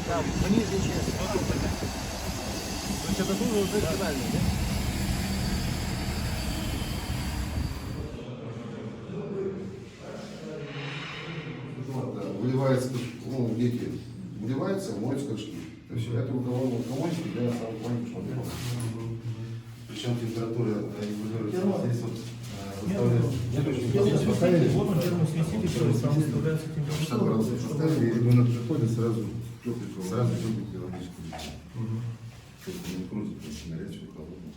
Там, вниз часть. То есть это тоже уже финальный, да? Выливается, ну, дети выливается, моют скажки. То есть это рукомойник для самого маленького шматка. Причем температура регулируется. Здесь вот поставили. Вот он термосмеситель, который сам выставляется 60 градусов поставили, и ребенок приходит сразу тепленький водичку. То есть не крутит, просто горячую, холодную.